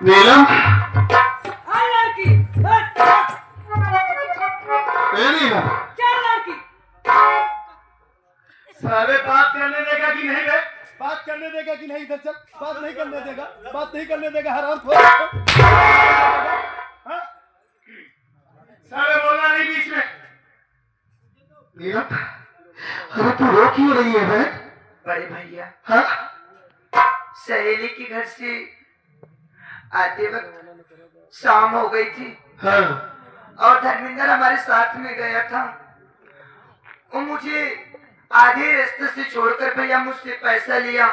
नीलम हाँ लड़की ए नीलम क्या लड़की सारे बात करने देगा कि नहीं बे? बात करने देगा कि नहीं? इधर चल। बात नहीं करने देगा, बात नहीं करने देगा। हराम खोर। हाँ? सारे बोलना नहीं बीच में। नीलम अरे तू रो क्यों रही है बे? बड़े भैया हाँ सहेली के घर से आते वक्त शाम हो गई थी हाँ और धर्मेंद्र हमारे साथ में गया था। वो मुझे आधे रास्ते से छोड़कर भैया मुझसे पैसा लिया।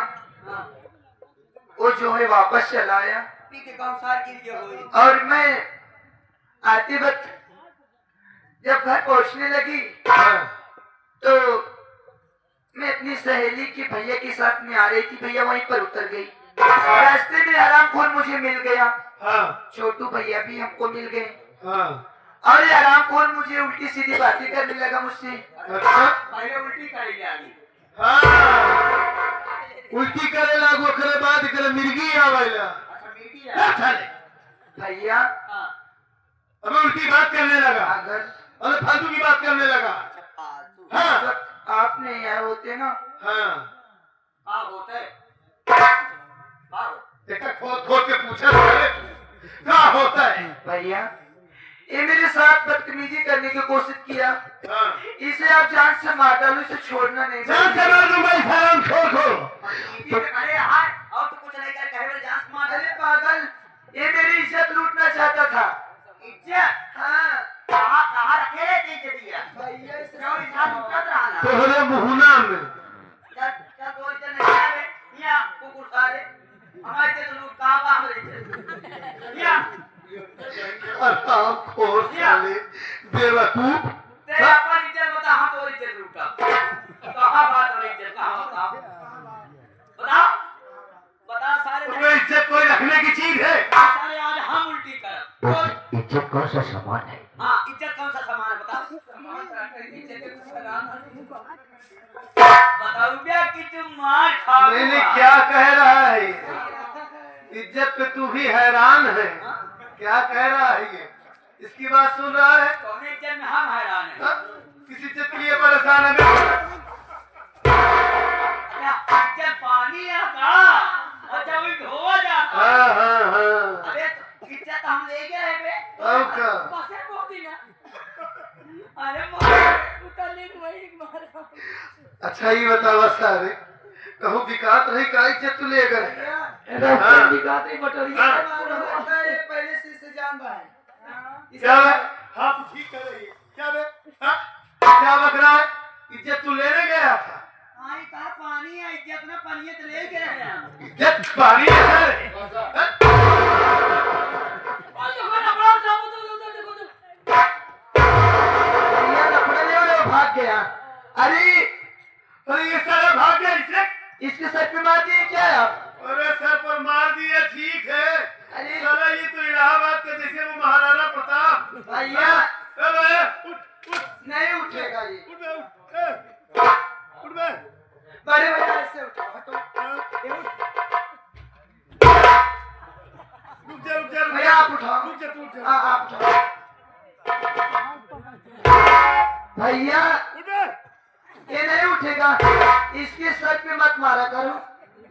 वो जो है वापस चला आया और मैं आते वक्त जब घर पहुंचने लगी हाँ तो मैं अपनी सहेली के भैया के साथ में आ रही थी। भैया वहीं पर उतर गई। रास्ते में आरामखोर मुझे मिल गया। हाँ छोटू भैया भी हमको मिल गए हाँ और ये आरामखोर मुझे उल्टी सीधी बातें करने लगा मुझसे। अच्छा पहले उल्टी करेगी आगे। हाँ उल्टी करे लागो करे बाद करे मिर्गी आवेला। अच्छा मीठी है। अच्छा ले भैया हाँ अब उल्टी बात करने लगा अगर अरे फालतू की बात करने लगा। हाँ जब आप नहीं आए होते ना हाँ हाँ होते हाँ देखा खोद खोद के पूछा साले क्या होता है। भैया ये मेरे साथ बदतमीजी करने की कोशिश किया। हाँ इसे आप जान से मार डालो, इसे छोड़ना नहीं। जान से मार दूंगा इस हराम खोर को। अरे हाय और तो कुछ नहीं कर कहे मेरे जान से मार अरे पागल ये मेरी इज्जत लूटना चाहता था। इज्जत हाँ कहाँ कहाँ रखे थे इज्जत दिया भैया इसे क्यों इज्जत उठत रहा ना तोहरे मुहना में क्या क्या तो इज्जत नहीं आवे या कुकुर सारे हमारे इज्जत लूट कहाँ बाहर इज्जत या हराम खोर साले बेवकूफ। तेरे अपन इज्जत बता हम तो इज्जत लूटा कहाँ बात हो रही इज्जत कहाँ बता बता बता सारे तुम्हें इज्जत कोई रखने की चीज है? सारे आज हम उल्टी कर इज्जत कौन सा सामान है? हाँ इज्जत कौन सा सामान है बता सामान इज्जत बताओ क्या कि तुम मार खा मैंने क्या कह रहा है? इज्जत पे तू भी हैरान है। क्या कह रहा है ये? इसकी बात सुन रहा है? कौन इज्जत में हम हैरान हैं हाँ? किस इज्जत के लिए परेशान है मैं? अच्छा इज्जत पानी है का अच्छा वही धोआ जाता है हाँ हाँ हाँ अबे इज्जत हम ले गए हैं बे अब क्या? बस है बहुत ही ना अरे मार उतरने को वही मारा अच्छा ये बतावा सारे कहूँ विकात रही का इज्जत तू ले गए? पहले से इसे जान रहा है। क्या बे? हाँ तू ठीक कर रही है। क्या बे? हाँ? क्या बक रहा है? इज्जत तू लेने गया था? हाँ ये कहा पानी है इज्जत ना पानी है तो ले गए हैं हम इज्जत पानी है सारे। हाँ? और जो खाना बड़ा साबुत तो देखो तो भैया लफड़े ले और वो भाग गया। अरे अरे ये सारा भाग गया इससे? इसके सर पे मार दिए क्या आप? अरे सर पर मार दिया ठीक है। अरे साला ये तो इलाहाबाद के जैसे वो महाराणा प्रताप। भैया ए बे, उठ उठ नहीं उठेगा ये। उठ बे, उठ ए, उठ बे। बड़े भैया ऐसे उठाओ हटो। रुक जा रुक जा रुक भैया आप उठाओ। रुक जा तू उठ जा। हाँ आप उठाओ। भैया उठ बे। ये नहीं उठेगा, इसके सर पे मत मारा करो।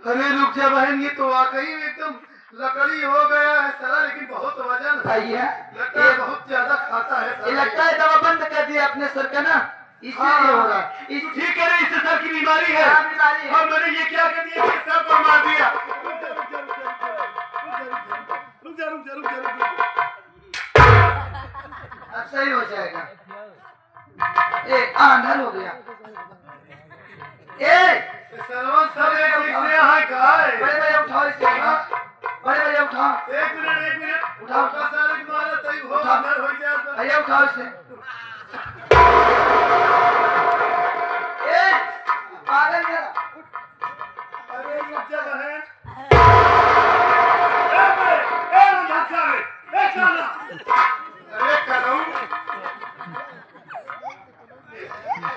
अरे रुक जा बहन ये तो वाकई में एकदम लकड़ी हो गया है साला लेकिन बहुत वजन है। भैया लगता है बहुत ज्यादा खाता है ये साला। लगता है दवा बंद कर दिया अपने सर का ना, इसीलिए हो रहा है। तू ठीक है ना इससे सर की बीमारी है। हाँ, बीमारी है। और मैंने ये क्या कर दिया इसके सर पर मार दिया। रुक जा रुक जा रुक जा रुक जा रुक जा रुक जा रुक जा रुक जा। अब सही हो जाएगा। ए आंधर हो गया। ए सरवन सब एक इसने यहाँ कहा है। बड़े बड़े उठाओ इसे। बड़े बड़े उठाओ। एक मिनट उठाओ। का सारे की मारा तई हो उठाओ। अंदर हो जाए तो। भैया उठाओ इसे। ए पागल जरा। अरे रुक जा बहन। ए रंधा ए साला। अरे करो।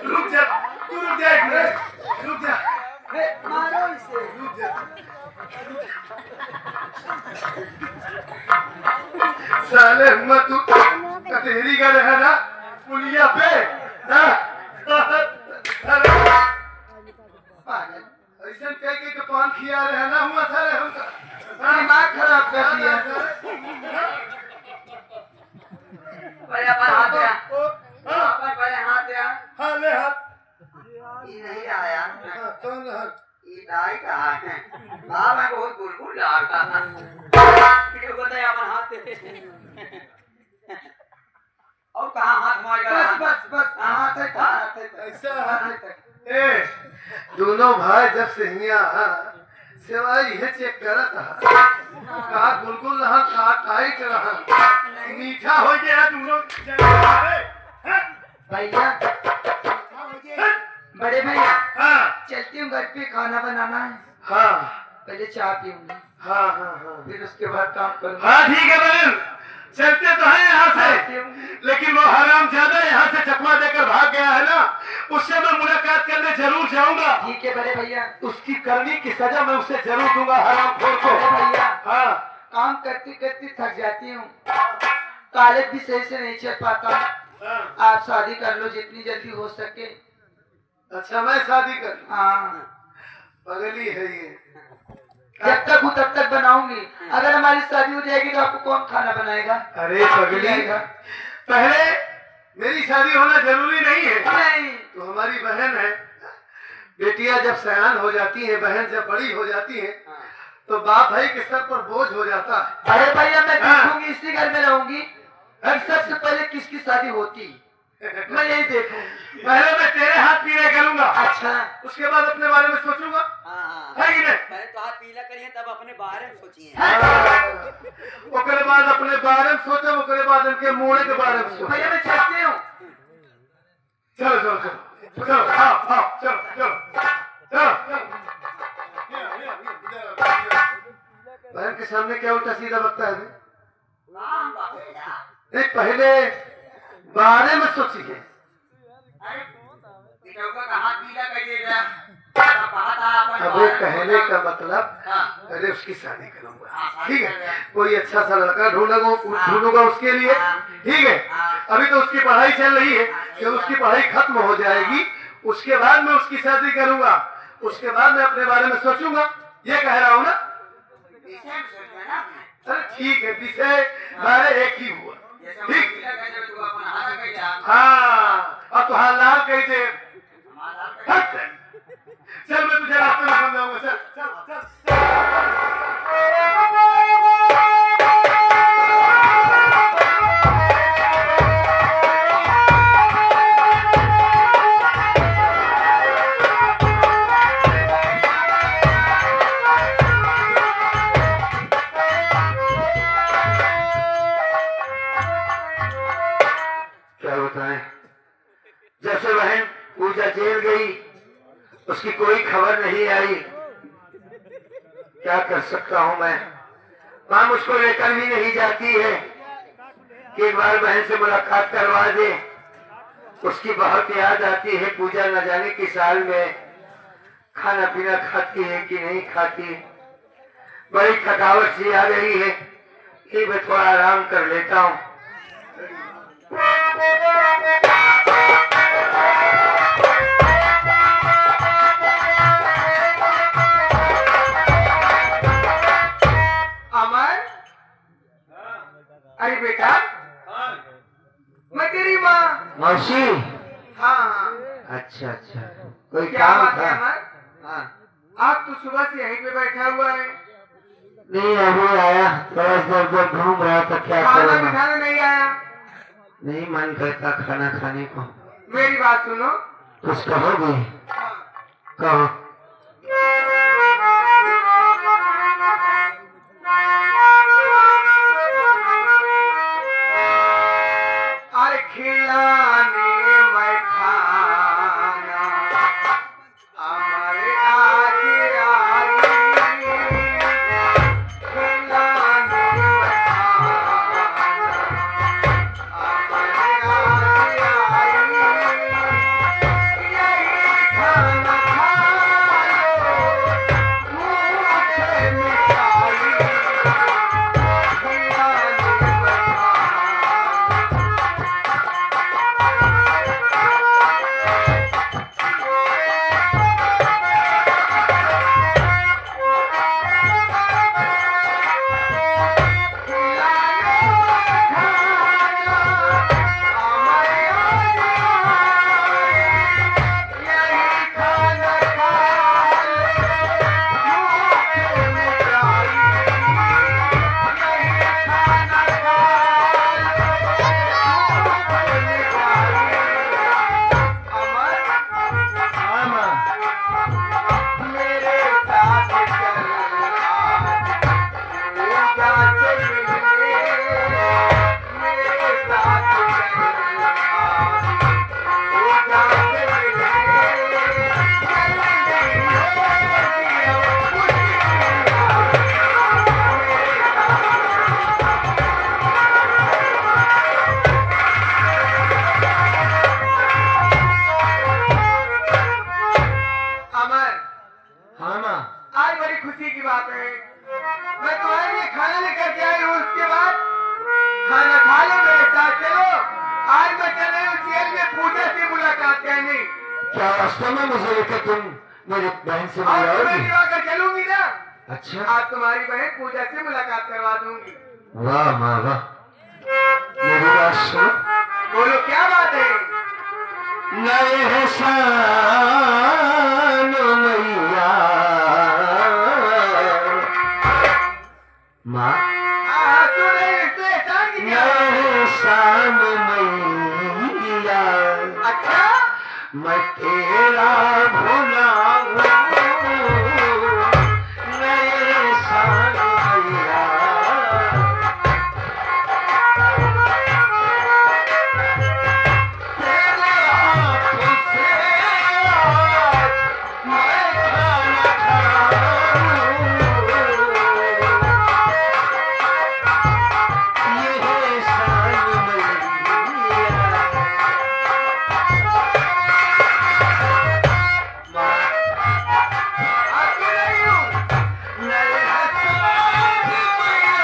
रुक जा तू रुक जा एक मिनट रुक जा। मारो इसे। रुक जा साले हुआ तू कटेरी का रहना पुलिया पे हाँ? पागल ऐसा कह के पान खिया रहना हुआ साले हमका दिमाग खराब कर दिया। पहले अपन हाथ दिया हाँ अपन पहले हाथ दिया हाँ ले हाथ ये नहीं आया हाँ, कौन हाथ ये दाई कहा है बाप मैं बहुत बुलबुल लगा वीडियो को दे अपन हाथ दे और कहां हाथ मारेगा बस हाथ है ऐसा हाथ ए दोनों भाई जब से हिया सेवाई है चेक करत का गुलगुल रहा का टाइट रहा मीठा हो गया दोनों भैया बड़े भैया हाँ चलती हूँ घर पे खाना बनाना है। हाँ पहले चाय पीऊंगी हाँ हाँ हाँ फिर उसके बाद काम करूंगा। हाँ ठीक है बहन चलते तो हैं यहाँ से लेकिन वो हराम ज्यादा यहाँ से चकमा देकर भाग गया है ना उससे मैं मुलाकात करने जरूर जाऊंगा। ठीक है बड़े भैया। उसकी करने की सजा मैं उसे जरूर दूंगा हराम खोर को। बड़े भैया हाँ काम करते करते थक जाती हूँ कॉलेज भी सही से नहीं चल पाता। हाँ। आप शादी कर लो जितनी जल्दी हो सके। अच्छा मैं शादी कर हाँ पगली है ये जब तक हूँ तब तक बनाऊंगी। अगर हमारी शादी हो जाएगी तो आपको कौन खाना बनाएगा? अरे पगली पहले मेरी शादी होना जरूरी नहीं है। नहीं तो हमारी बहन है बेटियां जब सयान हो जाती है बहन जब बड़ी हो जाती है तो बाप भाई के सर पर बोझ हो जाता है। अरे भैया मैं हाँ। देखूंगी इसी घर में रहूंगी। अब सबसे पहले किसकी शादी होती मैं यही देखूंगी। पहले मैं तेरे हाथ पीले करूंगा अच्छा उसके बाद अपने बारे में सोचूंगा हां है कि नहीं? पहले तो हाथ पीला करिए तब अपने बारे में सोचिए ओकरे बाद अपने बारे में सोचो ओकरे बाद उनके मुंह के बारे में सोचो। भैया मैं चलती हूँ। चलो चलो चलो चलो हाँ हाँ चलो चलो चलो बहन के सामने क्या उल्टा सीधा बकता है अभी? नाम बाबेला नहीं पहले बारे में सोचिए। अरे बिटौका का हाथ पीला कर देगा कहा अपन अबे कहने का मतलब हां पहले उसकी शादी करूंगा हाँ, ठीक है शादी कोई अच्छा सा लड़का ढूंढूंगा उसके लिए ठीक है। अभी तो उसकी पढ़ाई चल रही है जब उसकी पढ़ाई खत्म हो जाएगी उसके बाद मैं उसकी शादी करूंगा उसके बाद मैं अपने बारे में सोचूंगा ये कह रहा हूँ ना। इसे हम सोचना ना अरे ठीक है विषय बारे एक ही हुआ जैसे ठीक पीला कर दे तू अपन हाथ कर जा हाँ अब तो हाल लाल कह दे हमारा हट। चल मैं तुझे रास्ते में समझाऊंगा चल चल चल क्या बताएं जैसे बहन पूजा जेल गई उसकी कोई खबर नहीं आई क्या कर सकता हूं मैं। मां मुझको लेकर भी नहीं जाती है कि एक बार बहन से मुलाकात करवा दे। उसकी बहुत याद आती है पूजा न जाने किस साल में खाना पीना खाती है कि नहीं खाती। बड़ी थकावट सी आ गई है कि मैं थोड़ा आराम कर लेता हूँ। अमर अरे बेटा मैं तेरी माँ। मौसी हाँ हाँ अच्छा अच्छा कोई क्या काम बात है था? अमर? हाँ आप तो सुबह से यहीं पे बैठा हुआ है नहीं अभी आया थोड़ा सा उधर घूम रहा था क्या खाना करूँगा। बिठाने नहीं आया। नहीं मन करता खाना खाने को। मेरी बात सुनो। कुछ कहोगे कहो। अरे खिलाने मैं खाना हमारे आगे आई खिलाने मैं खाना हमारे आगे आई यही खाना खा लो मुझे मिठाई खिलाने मैं क्या नहीं? क्या वास्तव में मुझे लेकर तुम मेरी बहन से और तुम्हें मिलाओगी? दिलाकर चलूंगी ना, अच्छा, आज तुम्हारी बहन पूजा से मुलाकात करवा दूंगी। वाह माँ वाह, मेरी बात सुनो। बोलो क्या बात है? नए शान मैया माँ, हाँ, तू नहीं इसमें एहसान की क्या? नए शान मैया, अच्छा, मैं तेरा भुलाऊं नए शान मैया। तेरे हाथों से आज मैं खाना खाऊं, ये शान मैया। आज तू नहीं हूँ। नए शान मैया,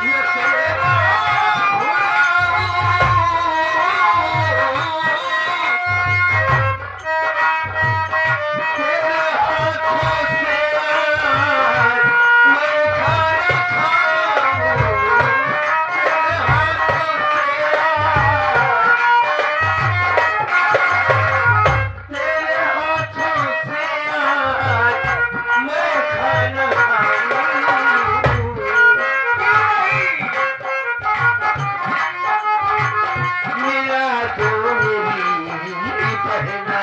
ये तेरा तेरे हाथों से आज मैं खाना खाऊं, तेरे हाथों से तेरे हाथों से आज मैं खाना खाऊं। मिला दो मेरी बहना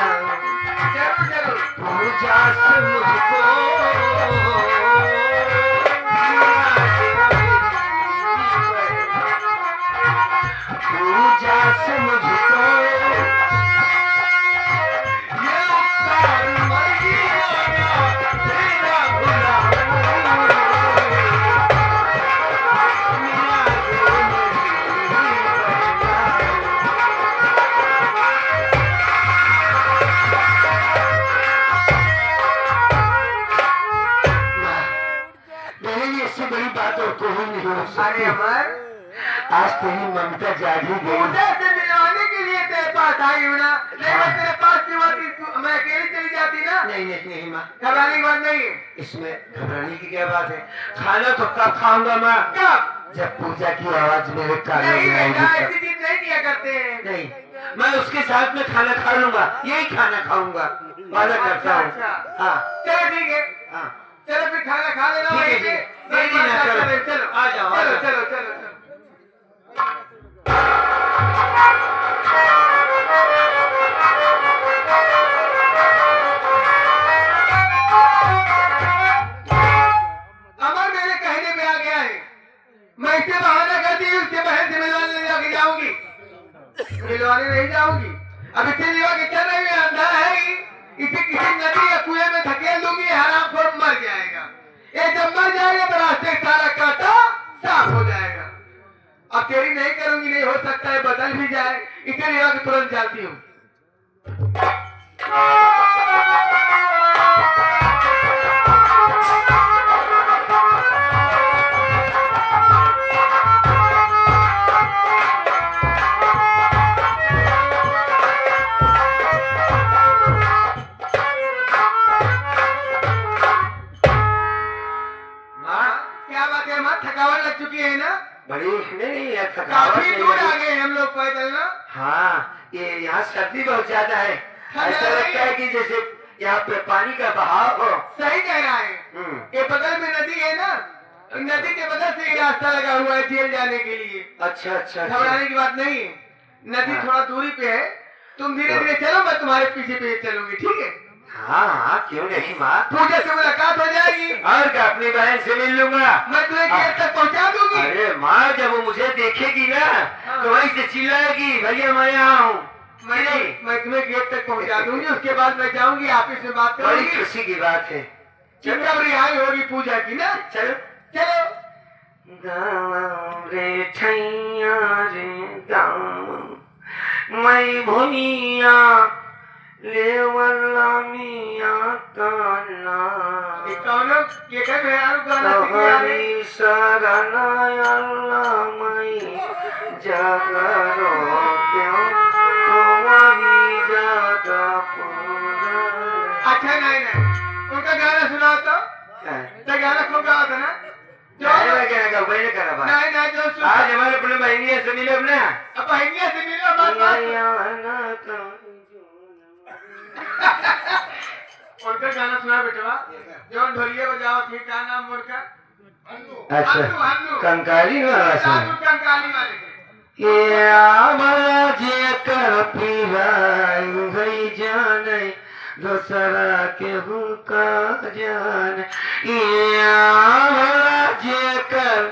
जरूर जरूर। पूजा से मुझको, मिला दो मेरी बहना पूजा से मुझको, ये उपकार मैया तेरा भुलाऊं। मिला दो मेरी बहना। मेरे लिए इससे बड़ी बात और कोई नहीं हो अरे सकती। अमर, आज तेरी ममता जागी गई। पूजा से मिलवाने के लिए तेरे पास आई हूँ ना, नहीं मैं तेरे पास क्यों आती? मैं अकेली चली जाती ना। नहीं नहीं नहीं माँ, घबराने की बात नहीं है। इसमें घबराने की क्या बात है? खाना तो कब खाऊंगा माँ? कब? जब पूजा की आवाज मेरे कानों नहीं में आएगी बेटा, तब। ऐसी चीज नहीं किया करते हैं। नहीं, मैं उसके साथ में खाना खा लूंगा, यही खाना खाऊंगा, वादा करता हूँ। अच्छा। हाँ चलो ठीक है, हाँ, चलो फिर खाना खा लेना ठीक है, वहीं ठीक पे। है। देरी ना करो। चलो आ जाओ, आ चलो जाओ। चलो चलो चलो। अमर मेरे कहने पे आ गया है, मैं इससे बहाना करती हूँ, उसके बहन से मिलवाने ले जाके जाऊंगी। मिलवाने नहीं जाऊंगी, अब इसे लिवा के चल रही है, अंधा है ही। इसे किसी नदी या कुएं में धकेल दूंगी, हरामखोर मर जाएगा। ये जब मर जाएगा तो रास्ते का सारा कांटा साफ हो जाएगा। अब तेरी नहीं करूंगी, नहीं हो सकता है बदल भी जाए, इसे लिवा के तुरंत जाती हूँ। माँ, क्या बात है माँ, थकावट लग चुकी है ना? बड़ी नहीं है थकावट काफी नहीं दूर आ लगी। गए हम लोग पैदल ना। हाँ, ये यहाँ सर्दी बहुत ज्यादा है, हाँ, ऐसा नहीं। लगता है कि जैसे यहाँ पे पानी का बहाव हो। सही कह रहा है। ये बगल में नदी है ना, नदी के बगल से ही रास्ता लगा हुआ है जेल जाने के लिए। अच्छा अच्छा अच्छा। घबराने की बात नहीं है, नदी हाँ। थोड़ा दूरी पे है, तुम धीरे धीरे चलो, मैं तुम्हारे पीछे पीछे चलूंगी, ठीक है? हाँ हाँ, क्यों नहीं माँ, पूजा से मुलाकात हो जाएगी, और क्या, अपनी बहन से मिल लूंगा। मैं तुम्हें गेट तक पहुंचा दूंगी। अरे माँ, जब वो मुझे देखेगी ना तो वहीं से चिल्लाएगी, भैया मैं यहाँ हूँ। मैं तुम्हें गेट तक पहुंचा दूंगी, उसके बाद मैं जाऊंगी ऑफिस में बात बड़ी करूंगी। खुशी की बात है। कि कब रिहाई होगी पूजा की ना। चलो चलो। गाँव रे छैया रे गाँव, मैं भूमिया लेवला मिया काना, ये कौन ये क्या गाना सीख रहा है? तोहरी शरण अल्लाह मैं जागरो क्यों तो वही जागा पूरा। अच्छा नहीं नहीं उनका गाना सुनाओ तो गाना खूब गाओ था ना जो वही ने करा भाई। नहीं नहीं जो आज हमारे अपने बहनिया से मिले अपने अब बहनिया से मिलो बात उनका गाना सुना बेटवा जो ढोलिया बजाओ ठीक का नाम उनका अच्छा कंकाली वाला सुन कंकाली वाले के ये आमला जे कर पीवाई गई जाने दूसरा के हुका जाने ये आमला जे कर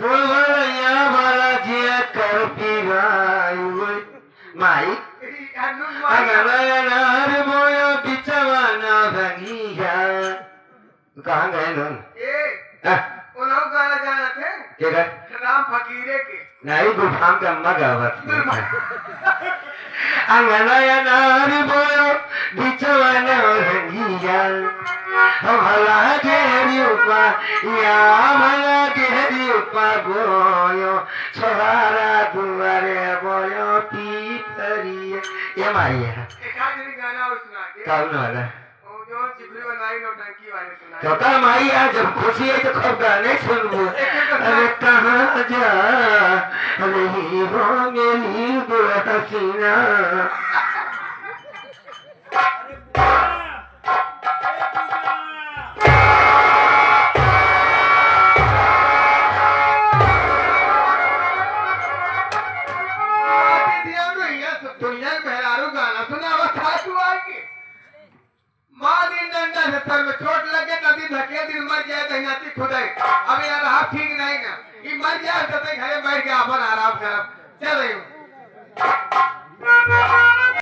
बोलिया वाला जे कर पीवाई गई माई अगर बोयो बिचवाना भंगिया कहाँ गए लोग उन्होंने गाना गाना थे क्या राम फकीरे के नहीं गुफाम का मगावत अंगनाया नारी बोयो बिचवाना भंगिया भला घेरी उपा या भला घेरी उपा बोयो छोरा दुआरे बोयो पीपरिया ये मारिया एक आदमी गाना और सुना के कौन वाला वो जो चिपड़ी बनवाई नौटंकी वाले सुना छोटा माई आज जब खुशी है तो खूब गाने सुनबो अरे कहाँ जा रही हो मेरी हसीना दुनिया में मेहरारू गाना सुना था तू आके माँ दिन डंडा से सर में चोट लगे नदी धके दिन मर जाए दहिनाती खुदाई अब यार आप ठीक नहीं ना ये मर जाए तो घरे बैठ के अपन आराम करब चल रही हूँ